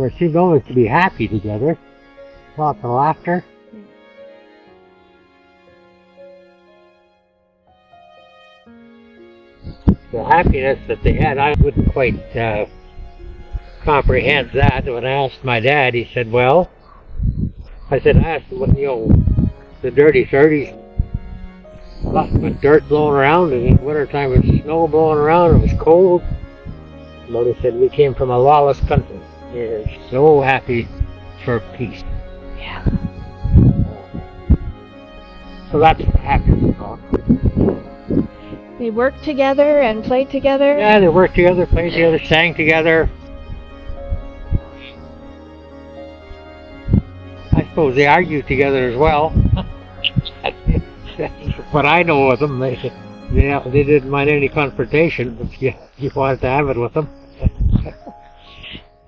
They seemed always to be happy together. Lots of laughter. The happiness that they had, I wouldn't quite comprehend that. When I asked my dad, he said, well, I asked him, the dirty 30s, nothing but dirt blowing around, and in wintertime it was snow blowing around, it was cold. But he said, we came from a lawless country. We're so happy for peace. Yeah. So that's the happiness talk. They worked together and played together? Yeah, they worked together, played together, sang together. I suppose they argued together as well. What I know of them, they didn't mind any confrontation, but you wanted to have it with them.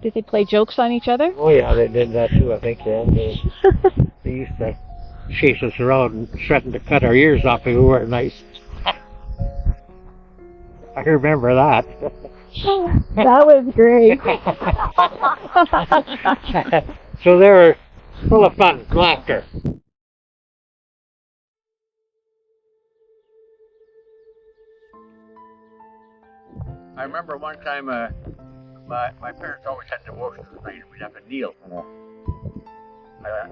Did they play jokes on each other? Oh yeah, they did that too, I think. Yeah. They used to chase us around and threaten to cut our ears off if we weren't nice. I remember that. That was great. So they were full of fun, laughter. I remember one time my parents always had devotions at night, and we'd have to kneel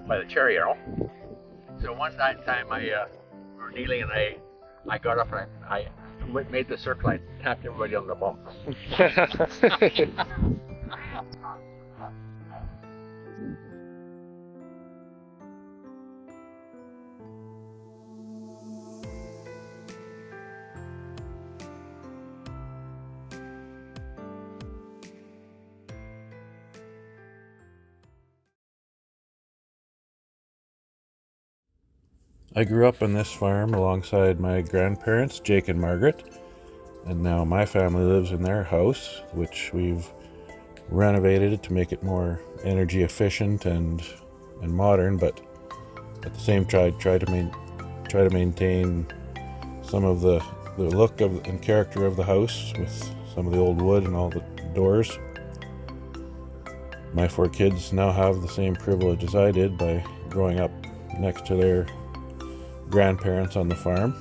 by the chair, So one time we were kneeling, and I got up and I made the circle. I tapped everybody on the bum. I grew up on this farm alongside my grandparents, Jake and Margaret, and now my family lives in their house, which we've renovated to make it more energy efficient and modern, but at the same time try to maintain some of the look of and character of the house with some of the old wood and all the doors. My 4 kids now have the same privilege as I did by growing up next to their grandparents on the farm.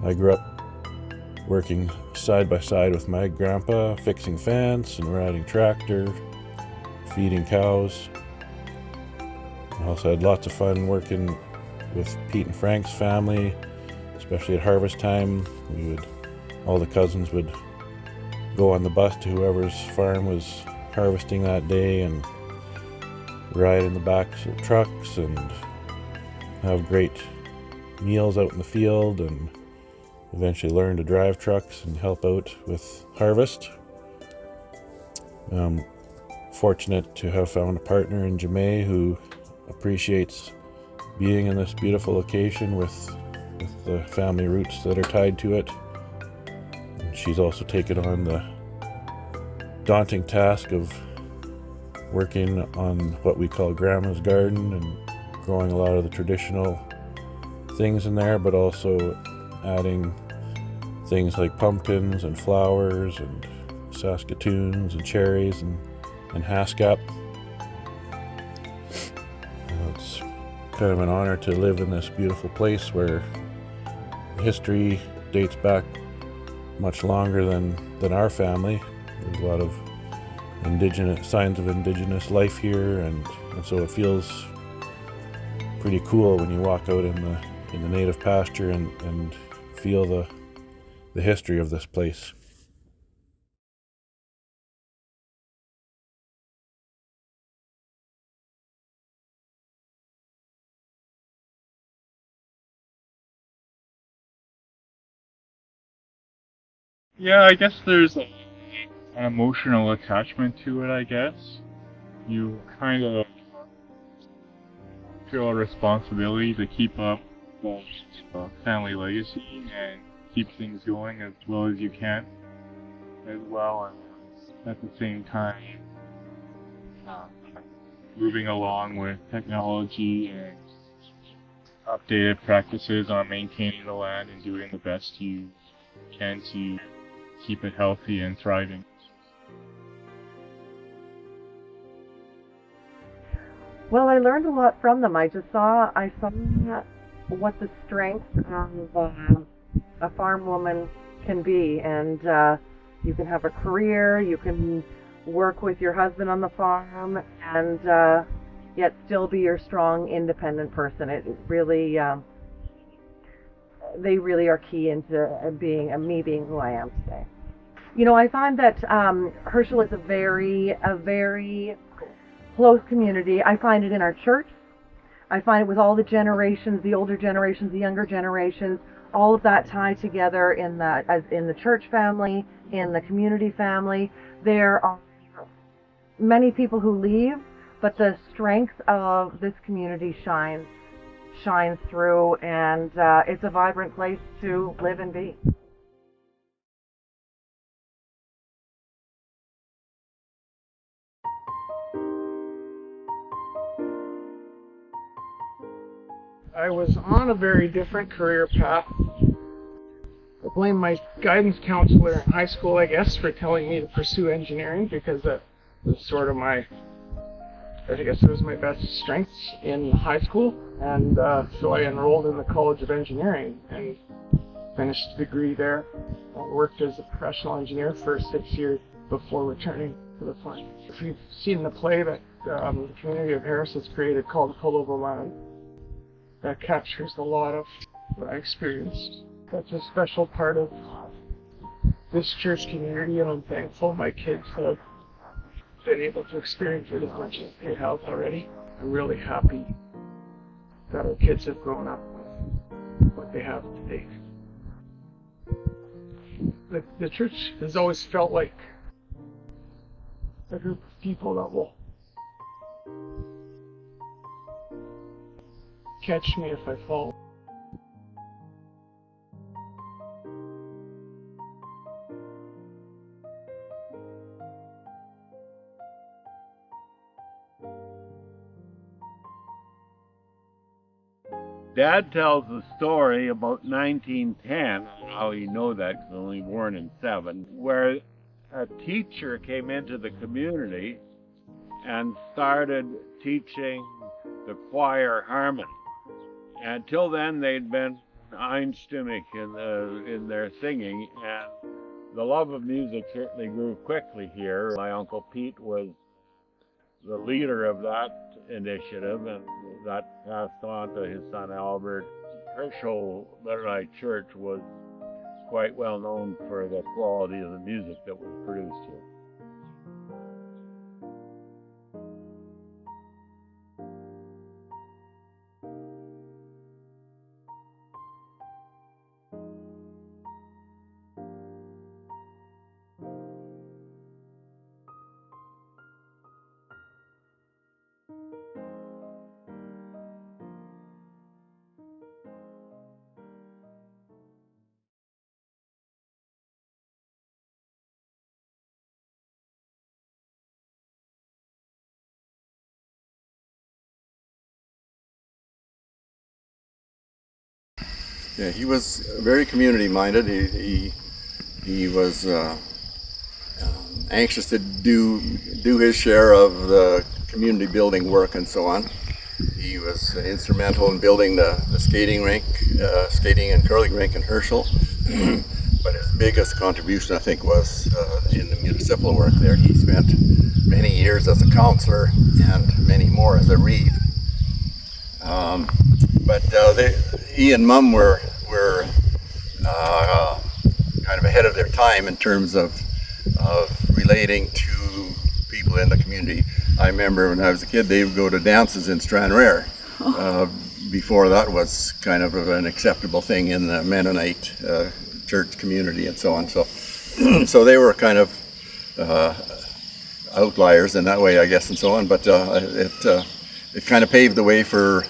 I grew up working side by side with my grandpa, fixing fence and riding tractor, feeding cows. I also had lots of fun working with Pete and Frank's family, especially at harvest time. All the cousins would go on the bus to whoever's farm was harvesting that day and ride in the backs of trucks and have great meals out in the field, and eventually learn to drive trucks and help out with harvest. I'm fortunate to have found a partner in Jemay who appreciates being in this beautiful location with the family roots that are tied to it. And she's also taken on the daunting task of working on what we call Grandma's Garden and growing a lot of the traditional things in there, but also adding things like pumpkins and flowers and saskatoons and cherries and haskap. It's kind of an honor to live in this beautiful place where history dates back much longer than our family. There's a lot of signs of indigenous life here, and so it feels pretty cool when you walk out in the native pasture and feel the history of this place. Yeah, I guess there's an emotional attachment to it, I guess. You kind of feel a responsibility to keep up the family legacy and keep things going as well as you can as well, and at the same time moving along with technology and updated practices on maintaining the land and doing the best you can to keep it healthy and thriving. Well, I learned a lot from them. I saw what the strength of a farm woman can be, and you can have a career, you can work with your husband on the farm, and yet still be your strong, independent person. It really, they really are key into me being who I am today. You know, I find that Herschel is a very close community. I find it in our church. I find it with all the generations, the older generations, the younger generations, all of that tied together in the church family, in the community family. There are many people who leave, but the strength of this community shines through, and it's a vibrant place to live and be. I was on a very different career path. I blame my guidance counselor in high school, I guess, for telling me to pursue engineering, because that was sort of I guess it was my best strengths in high school, and so I enrolled in the College of Engineering and finished a degree there. I worked as a professional engineer for 6 years before returning to the farm. If you've seen the play that the community of Harris has created called Pullover Land, that captures a lot of what I experienced. That's a special part of this church community, and I'm thankful my kids have been able to experience it as much as they have already. I'm really happy that our kids have grown up with what they have today. The church has always felt like a group of people that will catch me if I fall. Dad tells the story about 1910, how you know that because I'm only born in 7, where a teacher came into the community and started teaching the choir harmony. Until then, they'd been einstimmig in their singing, and the love of music certainly grew quickly here. My Uncle Pete was the leader of that initiative, and that passed on to his son Albert. Herschel Mennonite Church was quite well known for the quality of the music that was produced here. Yeah, he was very community-minded. He was anxious to do his share of the community building work and so on. He was instrumental in building the skating rink, skating and curling rink in Herschel. But his biggest contribution, I think, was in the municipal work there. He spent many years as a councillor and many more as a reeve. He and Mum were kind of ahead of their time in terms of relating to people in the community. I remember when I was a kid, they would go to dances in Stranraer. Before that was kind of an acceptable thing in the Mennonite church community and so on. So they were kind of outliers in that way, I guess, and so on. But it kind of paved the way for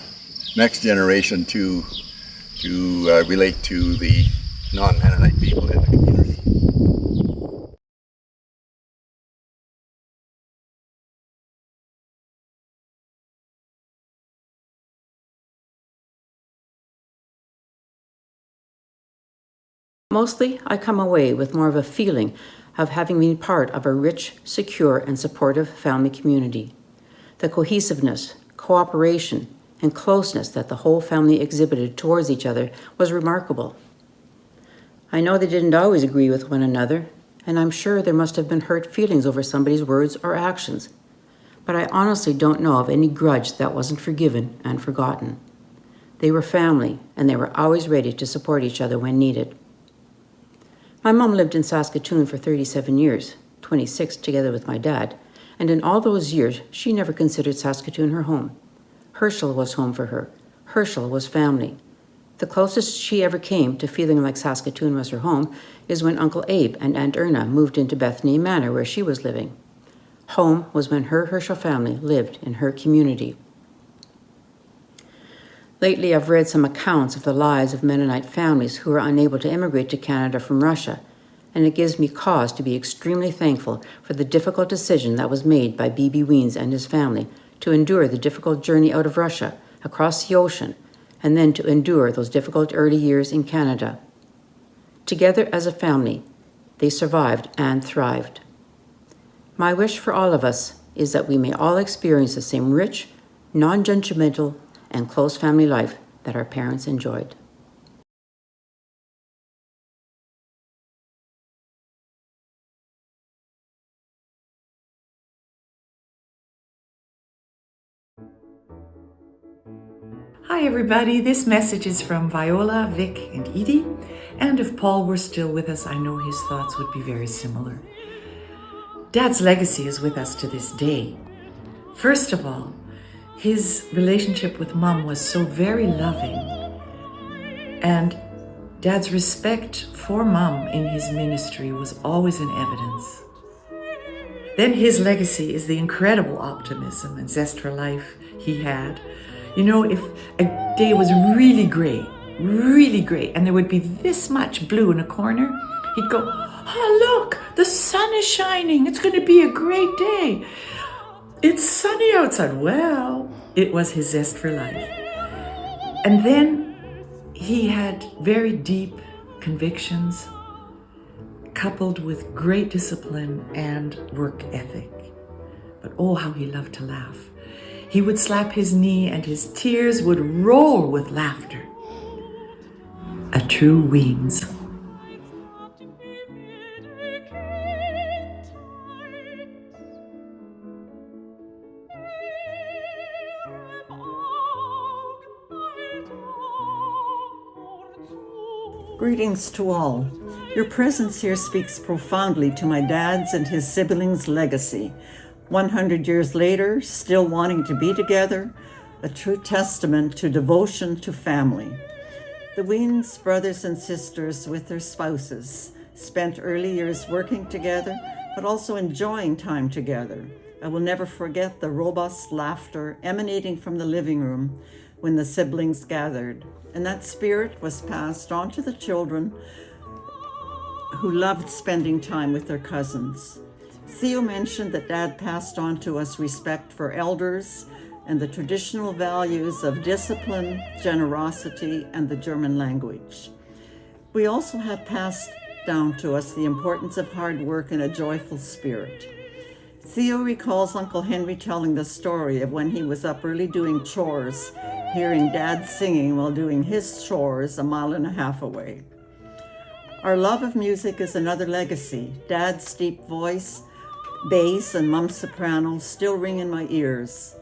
next generation to relate to the non-Mennonite people in the community. Mostly, I come away with more of a feeling of having been part of a rich, secure, and supportive family community. The cohesiveness, cooperation, and closeness that the whole family exhibited towards each other was remarkable. I know they didn't always agree with one another, and I'm sure there must have been hurt feelings over somebody's words or actions, but I honestly don't know of any grudge that wasn't forgiven and forgotten. They were family, and they were always ready to support each other when needed. My mom lived in Saskatoon for 37 years, 26 together with my dad, and in all those years, she never considered Saskatoon her home. Herschel was home for her. Herschel was family. The closest she ever came to feeling like Saskatoon was her home is when Uncle Abe and Aunt Erna moved into Bethany Manor, where she was living. Home was when her Herschel family lived in her community. Lately, I've read some accounts of the lives of Mennonite families who were unable to immigrate to Canada from Russia, and it gives me cause to be extremely thankful for the difficult decision that was made by B.B. Weens and his family to endure the difficult journey out of Russia, across the ocean, and then to endure those difficult early years in Canada. Together as a family, they survived and thrived. My wish for all of us is that we may all experience the same rich, non-judgmental, and close family life that our parents enjoyed. Hi everybody, this message is from Viola, Vic, and Edie, and if Paul were still with us, I know his thoughts would be very similar. Dad's legacy is with us to this day. First of all, his relationship with Mom was so very loving, and Dad's respect for Mom in his ministry was always in evidence. Then his legacy is the incredible optimism and zest for life he had. You know, if a day was really gray, and there would be this much blue in a corner, he'd go, "Oh, look, the sun is shining. It's going to be a great day. It's sunny outside." Well, it was his zest for life. And then he had very deep convictions, coupled with great discipline and work ethic. But oh, how he loved to laugh. He would slap his knee and his tears would roll with laughter. A true Weens. Greetings to all. Your presence here speaks profoundly to my dad's and his siblings' legacy. 100 years later, still wanting to be together, a true testament to devotion to family. The Weens brothers and sisters with their spouses spent early years working together, but also enjoying time together. I will never forget the robust laughter emanating from the living room when the siblings gathered, and that spirit was passed on to the children who loved spending time with their cousins. Theo mentioned that Dad passed on to us respect for elders and the traditional values of discipline, generosity, and the German language. We also have passed down to us the importance of hard work and a joyful spirit. Theo recalls Uncle Henry telling the story of when he was up early doing chores, hearing Dad singing while doing his chores 1.5 miles away. Our love of music is another legacy. Dad's deep voice, bass, and Mom's soprano still ring in my ears.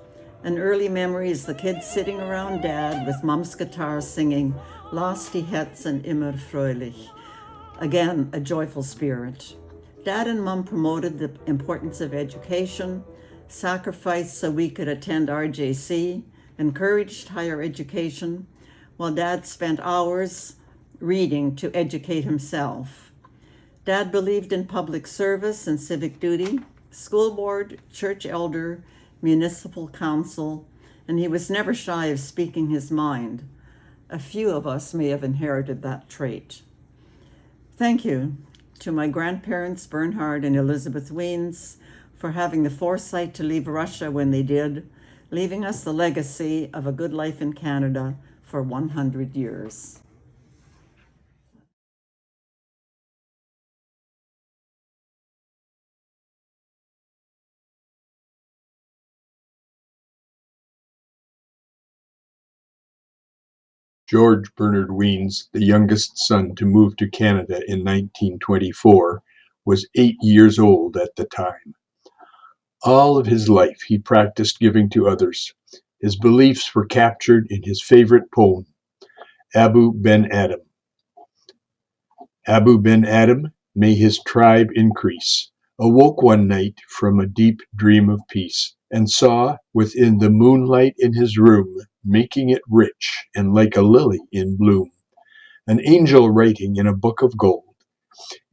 An early memory is the kids sitting around Dad with Mom's guitar singing Lass die Herzen immer fröhlich. Again, a joyful spirit. Dad and Mom promoted the importance of education, sacrificed so we could attend RJC, encouraged higher education, while Dad spent hours reading to educate himself. Dad believed in public service and civic duty, school board, church elder, municipal council, and he was never shy of speaking his mind. A few of us may have inherited that trait. Thank you to my grandparents, Bernhard and Elizabeth Weens, for having the foresight to leave Russia when they did, leaving us the legacy of a good life in Canada for 100 years. George Bernard Weems, the youngest son to move to Canada in 1924, was 8 years old at the time. All of his life he practiced giving to others. His beliefs were captured in his favorite poem, Abu Ben Adam. Abu Ben Adam, may his tribe increase, awoke one night from a deep dream of peace, and saw, within the moonlight in his room, making it rich and like a lily in bloom, an angel writing in a book of gold.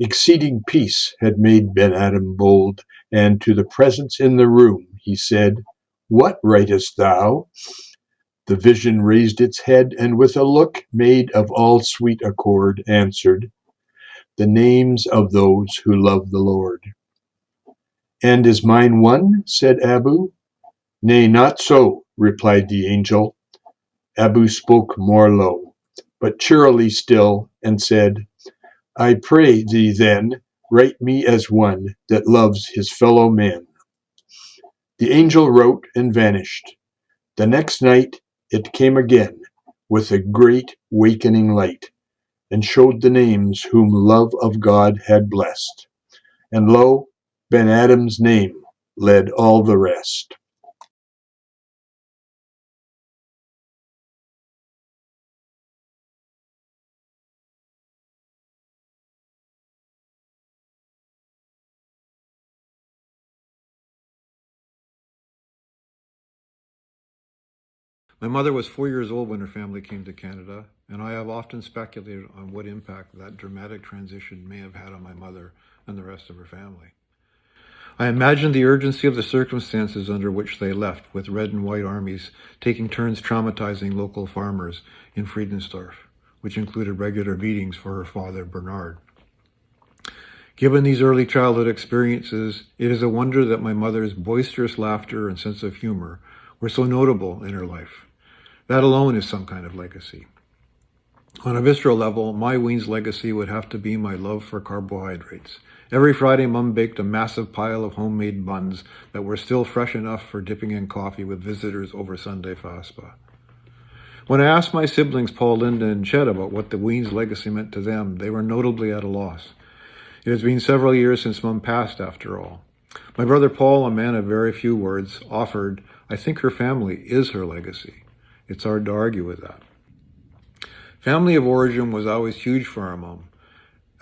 Exceeding peace had made Ben Adam bold, and to the presence in the room he said, "What writest thou?" The vision raised its head, and with a look made of all sweet accord, answered, "The names of those who love the Lord." "And is mine one?" said Abu. "Nay, not so," replied the angel. Abu spoke more low, but cheerily still, and said, "I pray thee then, write me as one that loves his fellow men." The angel wrote and vanished. The next night it came again, with a great wakening light, and showed the names whom love of God had blessed. And lo, Ben Adam's name led all the rest. My mother was 4 years old when her family came to Canada, and I have often speculated on what impact that dramatic transition may have had on my mother and the rest of her family. I imagined the urgency of the circumstances under which they left, with red and white armies taking turns traumatizing local farmers in Friedensdorf, which included regular beatings for her father, Bernard. Given these early childhood experiences, it is a wonder that my mother's boisterous laughter and sense of humor were so notable in her life. That alone is some kind of legacy. On a visceral level, my Weens legacy would have to be my love for carbohydrates. Every Friday, Mum baked a massive pile of homemade buns that were still fresh enough for dipping in coffee with visitors over Sunday Faspa. When I asked my siblings, Paul, Linda, and Chet, about what the Weens legacy meant to them, they were notably at a loss. It has been several years since Mum passed, after all. My brother Paul, a man of very few words, offered, "I think her family is her legacy." It's hard to argue with that. Family of origin was always huge for our mom.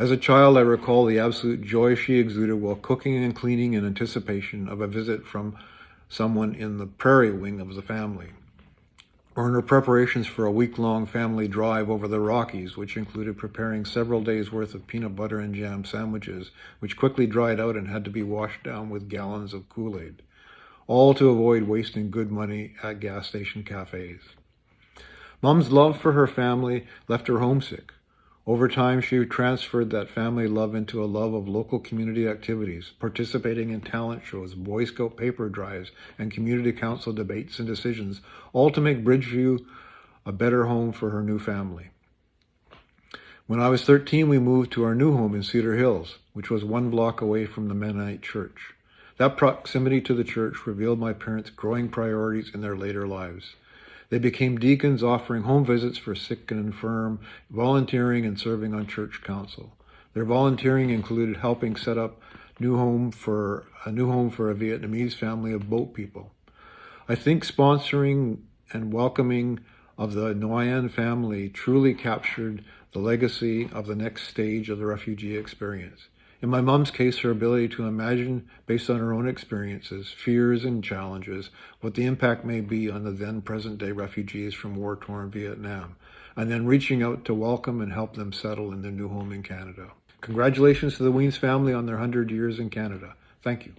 As a child, I recall the absolute joy she exuded while cooking and cleaning in anticipation of a visit from someone in the prairie wing of the family, or in her preparations for a week-long family drive over the Rockies, which included preparing several days' worth of peanut butter and jam sandwiches, which quickly dried out and had to be washed down with gallons of Kool-Aid, all to avoid wasting good money at gas station cafes. Mom's love for her family left her homesick. Over time, she transferred that family love into a love of local community activities, participating in talent shows, Boy Scout paper drives, and community council debates and decisions, all to make Bridgeview a better home for her new family. When I was 13, we moved to our new home in Cedar Hills, which was 1 block away from the Mennonite church. That proximity to the church revealed my parents' growing priorities in their later lives. They became deacons, offering home visits for sick and infirm, volunteering and serving on church council. Their volunteering included helping set up a new home for a Vietnamese family of boat people. I think sponsoring and welcoming of the Nguyen family truly captured the legacy of the next stage of the refugee experience. In my mom's case, her ability to imagine, based on her own experiences, fears, and challenges, what the impact may be on the then present-day refugees from war-torn Vietnam, and then reaching out to welcome and help them settle in their new home in Canada. Congratulations to the Weens family on their 100 years in Canada. Thank you.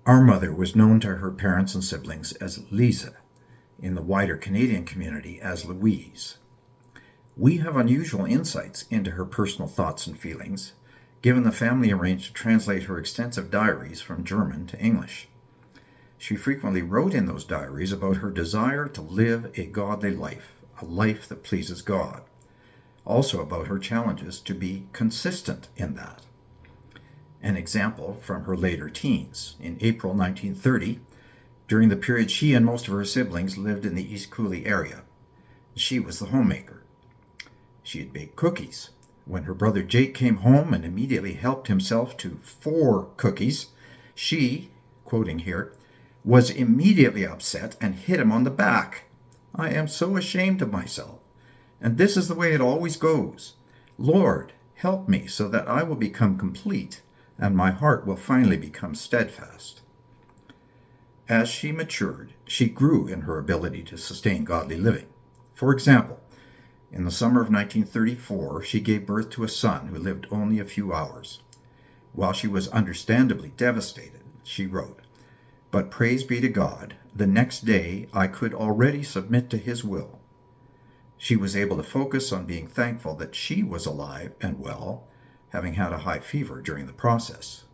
Our mother was known to her parents and siblings as Lisa, in the wider Canadian community as Louise. We have unusual insights into her personal thoughts and feelings, given the family arranged to translate her extensive diaries from German to English. She frequently wrote in those diaries about her desire to live a godly life, a life that pleases God. also about her challenges to be consistent in that. An example from her later teens. In April 1930, during the period she and most of her siblings lived in the East Cooley area, she was the homemaker. She had baked cookies. When her brother Jake came home and immediately helped himself to 4 cookies, she, quoting here, was immediately upset and hit him on the back. "I am so ashamed of myself. And this is the way it always goes. Lord, help me so that I will become complete and my heart will finally become steadfast." As she matured, she grew in her ability to sustain godly living. For example, in the summer of 1934, she gave birth to a son who lived only a few hours. While she was understandably devastated, she wrote, "But praise be to God, the next day I could already submit to His will." She was able to focus on being thankful that she was alive and well, having had a high fever during the process.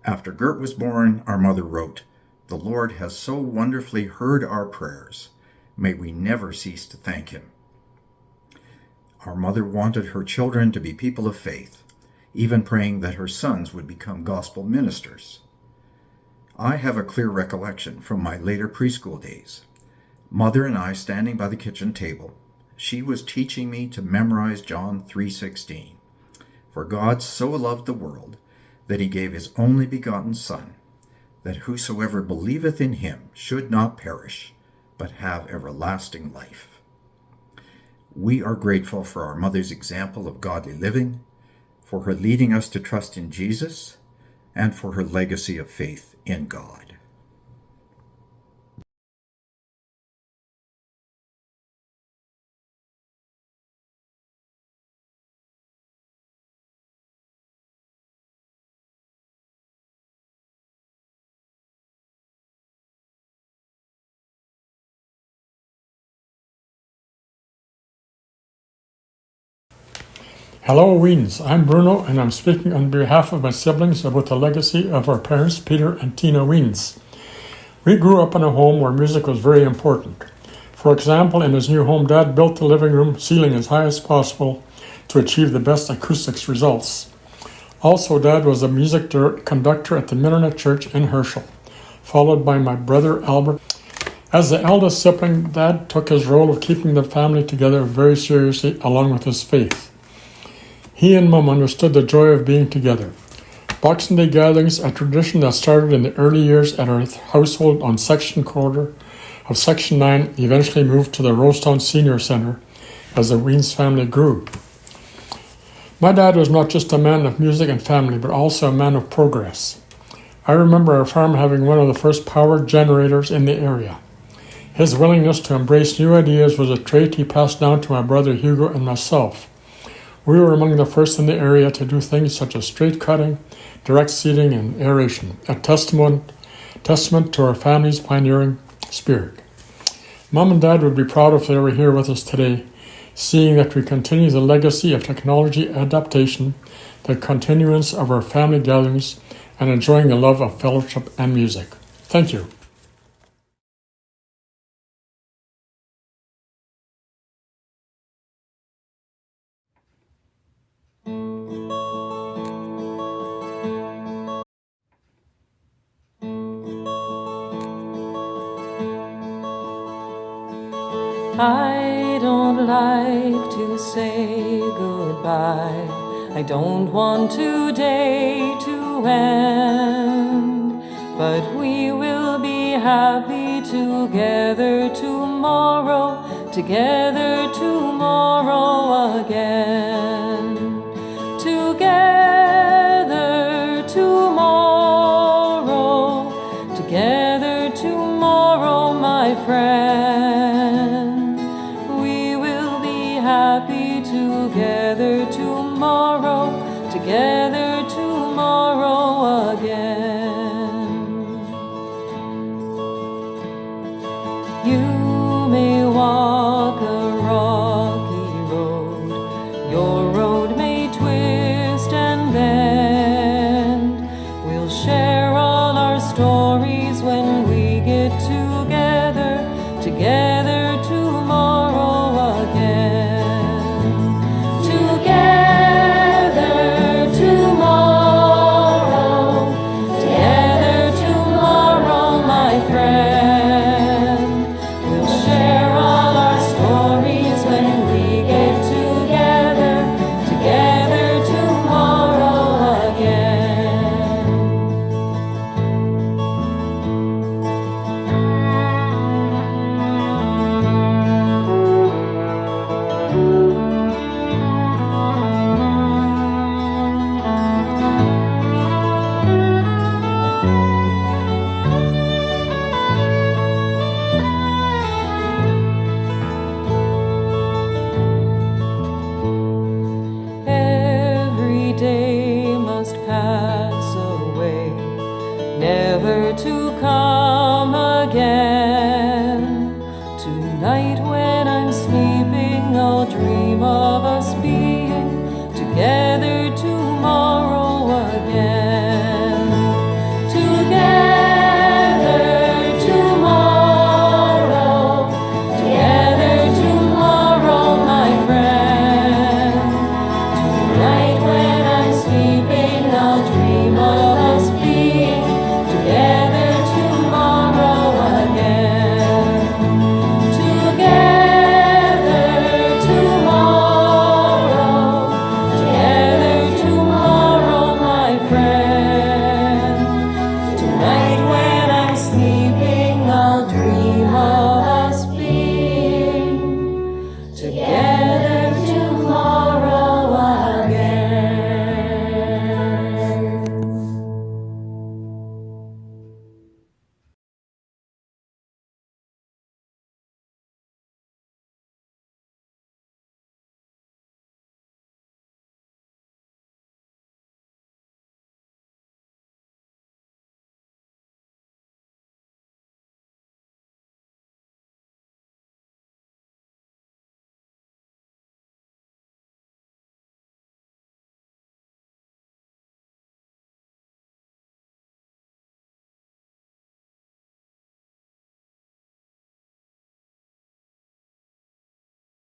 After Gert was born, our mother wrote, "The Lord has so wonderfully heard our prayers. May we never cease to thank Him." Our mother wanted her children to be people of faith, even praying that her sons would become gospel ministers. I have a clear recollection from my later preschool days. Mother and I standing by the kitchen table. She was teaching me to memorize John 3:16. "For God so loved the world that He gave His only begotten Son, that whosoever believeth in Him should not perish, but have everlasting life." We are grateful for our mother's example of godly living, for her leading us to trust in Jesus, and for her legacy of faith in God. Hello, Weens. I'm Bruno, and I'm speaking on behalf of my siblings about the legacy of our parents, Peter and Tina Weens. We grew up in a home where music was very important. For example, in his new home, Dad built the living room ceiling as high as possible to achieve the best acoustics results. Also, Dad was a music conductor at the Mennonite Church in Herschel, followed by my brother Albert. As the eldest sibling, Dad took his role of keeping the family together very seriously, along with his faith. He and Mum understood the joy of being together. Boxing Day gatherings, a tradition that started in the early years at our household on section quarter of Section 9, eventually moved to the Rosetown Senior Center as the Weens family grew. My dad was not just a man of music and family, but also a man of progress. I remember our farm having one of the first power generators in the area. His willingness to embrace new ideas was a trait he passed down to my brother Hugo and myself. We were among the first in the area to do things such as straight cutting, direct seeding, and aeration, a testament to our family's pioneering spirit. Mom and Dad would be proud if they were here with us today, seeing that we continue the legacy of technology adaptation, the continuance of our family gatherings, and enjoying the love of fellowship and music. Thank you. I don't like to say goodbye. I don't want today to end. But we will be happy together tomorrow again. Together tomorrow, my friend. We will be happy together tomorrow again. You may walk a rocky road, your road may twist and bend. We'll share